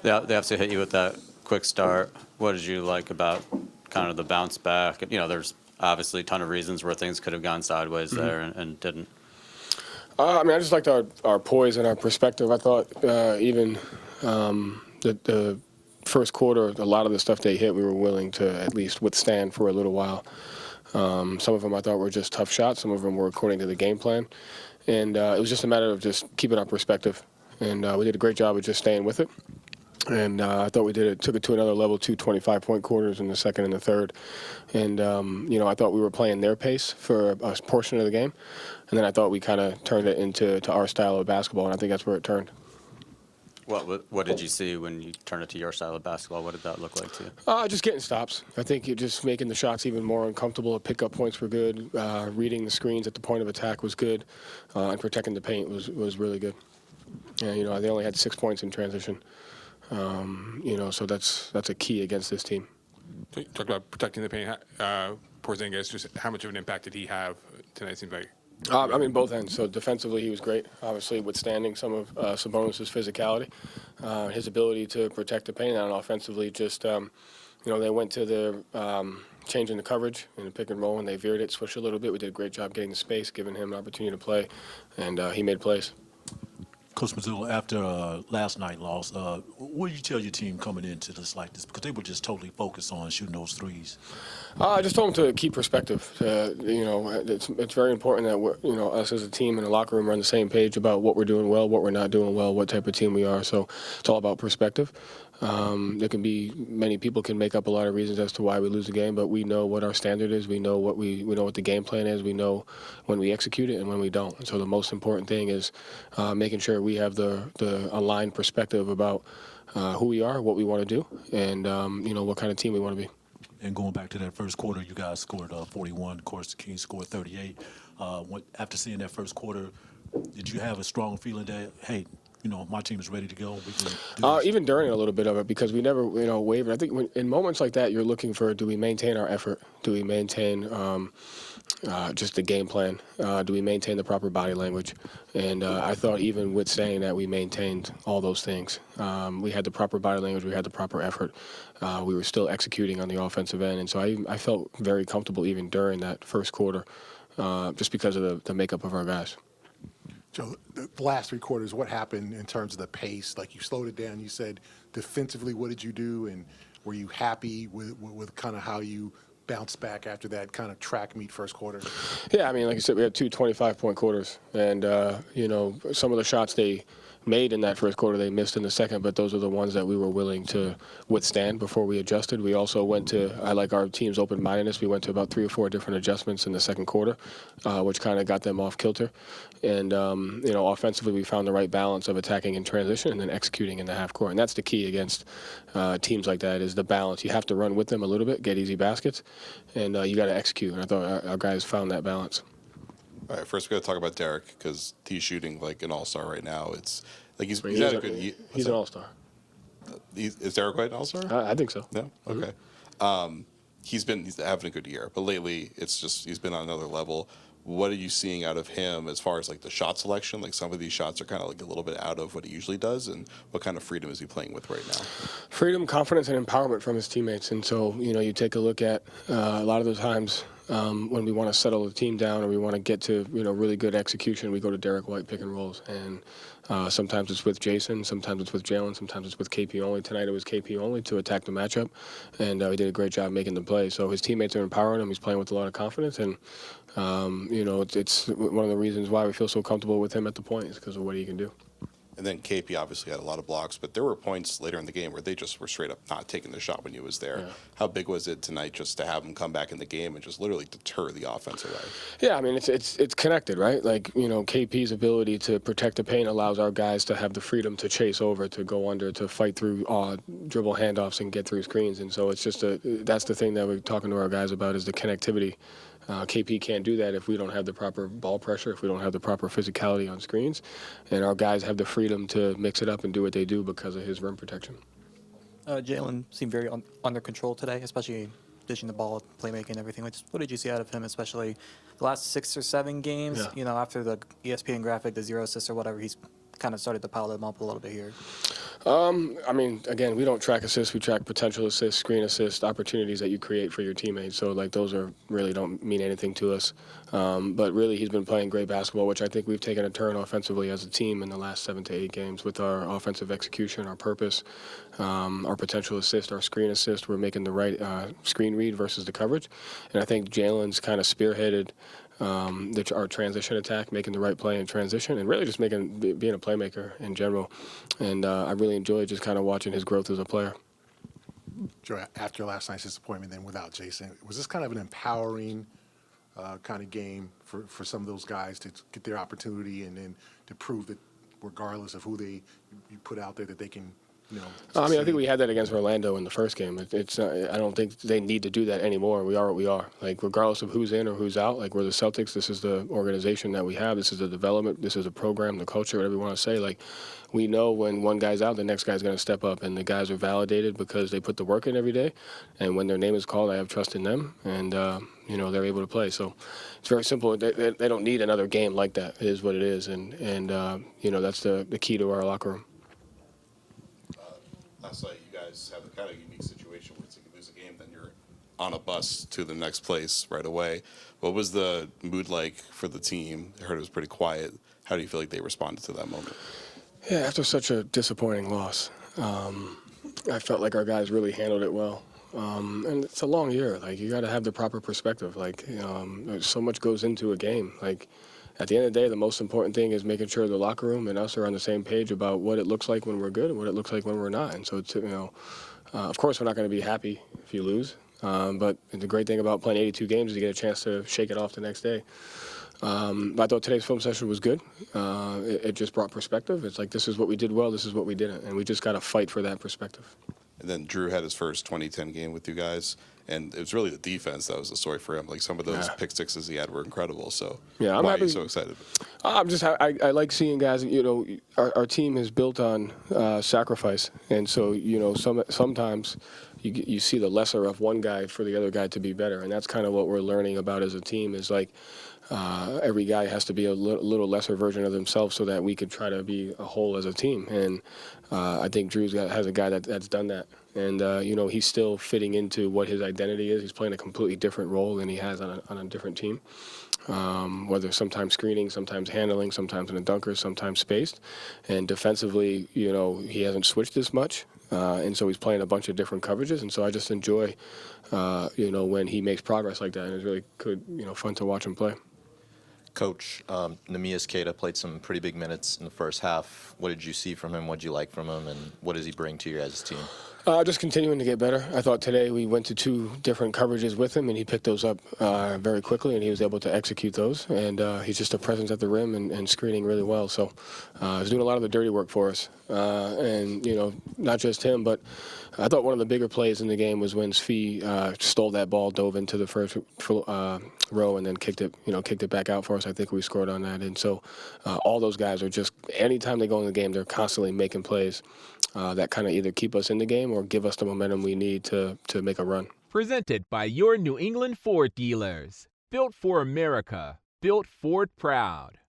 They obviously hit you with that quick start. What did you like about kind of the bounce back? There's obviously a ton of reasons where things could have gone sideways there and didn't. I mean, I just liked our poise and our perspective. I thought even the first quarter, a lot of the stuff they hit, we were willing to at least withstand for a little while. Some of them I thought were just tough shots. Some of them were according to the game plan. And it was just a matter of just keeping our perspective. And we did a great job of just staying with it. And I thought we took it to another level, 2 25-point quarters in the second and the third. And, I thought we were playing their pace for a portion of the game. And then I thought we kind of turned it into our style of basketball, and I think that's where it turned. What did you see when you turned it to your style of basketball? What did that look like to you? Just getting stops. I think just making the shots even more uncomfortable. Pickup points were good. Reading the screens at the point of attack was good. And protecting the paint was really good. And, they only had 6 points in transition. So that's a key against this team. Talk about protecting the paint. Porzingis, just how much of an impact did he have tonight? Seems like. Both ends. So defensively, he was great. Obviously, withstanding some of Sabonis' physicality, his ability to protect the paint, and offensively, just they went to the changing the coverage in the pick and roll, and they veered it, switched a little bit. We did a great job getting the space, giving him an opportunity to play, and he made plays. Coach Mazzulla, after last night's loss, what did you tell your team coming into this like this? Because they were just totally focused on shooting those threes. I just told them to keep perspective. It's very important that us as a team in the locker room are on the same page about what we're doing well, what we're not doing well, what type of team we are. So it's all about perspective. There can be many people can make up a lot of reasons as to why we lose the game, but we know what our standard is. We know what what the game plan is. We know when we execute it and when we don't. And so the most important thing is making sure we have the aligned perspective about who we are, what we want to do, and what kind of team we want to be. And going back to that first quarter, you guys scored 41. Of course, the Kings scored 38. After seeing that first quarter, did you have a strong feeling that, hey, my team is ready to go? We can do this? Even during a little bit of it, because we never, wavered. I think in moments like that, you're looking for, do we maintain our effort? Do we maintain just the game plan? Do we maintain the proper body language? And I thought even with saying that, we maintained all those things. We had the proper body language. We had the proper effort. We were still executing on the offensive end. And so I felt very comfortable even during that first quarter just because of the makeup of our guys. Joe, the last 3 quarters, what happened in terms of the pace? Like, you slowed it down. You said defensively, what did you do? And were you happy with kind of how you bounced back after that kind of track meet first quarter? Yeah, like I said, we had 2 25-point quarters. And, some of the shots they made in that first quarter, they missed in the second, but those are the ones that we were willing to withstand before we adjusted. We also went to, I like our team's open-mindedness, we went to about 3 or 4 different adjustments in the second quarter, which kind of got them off kilter. And, offensively, we found the right balance of attacking in transition and then executing in the half court. And that's the key against teams like that, is the balance. You have to run with them a little bit, get easy baskets, and you got to execute. And I thought our guys found that balance. All right, first we got to talk about Derek, because he's shooting like an all-star right now. It's like he's had a good year. He's an all-star. Is Derek White an all-star? I think so. No? Okay. He's having a good year, but lately it's just he's been on another level. What are you seeing out of him as far as like the shot selection? Like, some of these shots are kind of like a little bit out of what he usually does, and what kind of freedom is he playing with right now? Freedom, confidence, and empowerment from his teammates. And so, you take a look at a lot of those times when we want to settle the team down or we want to get to, really good execution, we go to Derek White pick and rolls. And sometimes it's with Jason, sometimes it's with Jalen, sometimes it's with KP only. Tonight it was KP only to attack the matchup, and he did a great job making the play. So his teammates are empowering him. He's playing with a lot of confidence, and it's one of the reasons why we feel so comfortable with him at the point, is because of what he can do. And then KP obviously had a lot of blocks, but there were points later in the game where they just were straight up not taking the shot when he was there. Yeah. How big was it tonight just to have him come back in the game and just literally deter the offense away? Yeah, it's connected, right? Like, KP's ability to protect the paint allows our guys to have the freedom to chase over, to go under, to fight through dribble handoffs and get through screens. And so it's just that's the thing that we're talking to our guys about, is the connectivity. KP can't do that if we don't have the proper ball pressure, if we don't have the proper physicality on screens. And our guys have the freedom to mix it up and do what they do because of his rim protection. Jalen seemed very under control today, especially dishing the ball, playmaking, everything. What did you see out of him, especially the last 6 or 7 games? Yeah. After the ESPN graphic, the 0 assists or whatever, he's kind of started to pile them up a little bit here. I mean, again, we don't track assists. We track potential assists, screen assists, opportunities that you create for your teammates. So, like, those are really don't mean anything to us. But really, he's been playing great basketball, which I think we've taken a turn offensively as a team in the last 7 to 8 games with our offensive execution, our purpose, our potential assist, our screen assist. We're making the right screen read versus the coverage. And I think Jalen's kind of spearheaded our transition attack, making the right play in transition, and really just being a playmaker in general. And I really enjoyed just kind of watching his growth as a player. Joe, after last night's disappointment, then without Jason, was this kind of an empowering kind of game for some of those guys to get their opportunity and then to prove that regardless of who you put out there that they can, you know, I mean, I succeed? think we had that against Orlando in the first game. It's I don't think they need to do that anymore. We are what we are. Like, regardless of who's in or who's out, like, we're the Celtics. This is the organization that we have. This is the development. This is the program, the culture, whatever you want to say. Like, we know when one guy's out, the next guy's going to step up. And the guys are validated because they put the work in every day. And when their name is called, I have trust in them. And, you know, they're able to play. So it's very simple. They don't need another game like that. It is what it is. And you know, that's the key to our locker room. Last night, you guys have a kind of unique situation where it's like you lose a game, then you're on a bus to the next place right away. What was the mood like for the team? I heard it was pretty quiet. How do you feel like they responded to that moment? Yeah, after such a disappointing loss, I felt like our guys really handled it well. And it's a long year. Like, you got to have the proper perspective. Like, so much goes into a game. Like, at the end of the day, the most important thing is making sure the locker room and us are on the same page about what it looks like when we're good and what it looks like when we're not. And so, of course, we're not going to be happy if you lose. But the great thing about playing 82 games is you get a chance to shake it off the next day. But I thought today's film session was good. It just brought perspective. It's like, this is what we did well, this is what we didn't. And we just got to fight for that perspective. And then Drew had his first 2010 game with you guys, and it was really the defense that was the story for him. Like, some of those pick sixes he had were incredible. So Yeah, I'm why happy. are you so excited? I like seeing guys. You know, our team is built on sacrifice, and so, you know, sometimes you see the lesser of one guy for the other guy to be better, and that's kind of what we're learning about as a team. Is like, every guy has to be a little lesser version of themselves so that we could try to be a whole as a team. And I think Drew's has a guy that's done that. And, you know, he's still fitting into what his identity is. He's playing a completely different role than he has on a different team, whether sometimes screening, sometimes handling, sometimes in a dunker, sometimes spaced. And defensively, you know, he hasn't switched as much. And so he's playing a bunch of different coverages. And so I just enjoy, you know, when he makes progress like that. And it's really good, you know, fun to watch him play. Coach, Neemias Queta played some pretty big minutes in the first half. What did you see from him? What did you like from him? And what does he bring to your guys' team? Just continuing to get better. I thought today we went to 2 different coverages with him, and he picked those up very quickly, and he was able to execute those. And he's just a presence at the rim and screening really well. So he's doing a lot of the dirty work for us. And, you know, not just him, but I thought one of the bigger plays in the game was when Svi stole that ball, dove into the first row, and then kicked it back out for us. I think we scored on that. And so all those guys are just, anytime they go in the game, they're constantly making plays that kind of either keep us in the game or give us the momentum we need to make a run. Presented by your New England Ford dealers. Built for America. Built Ford proud.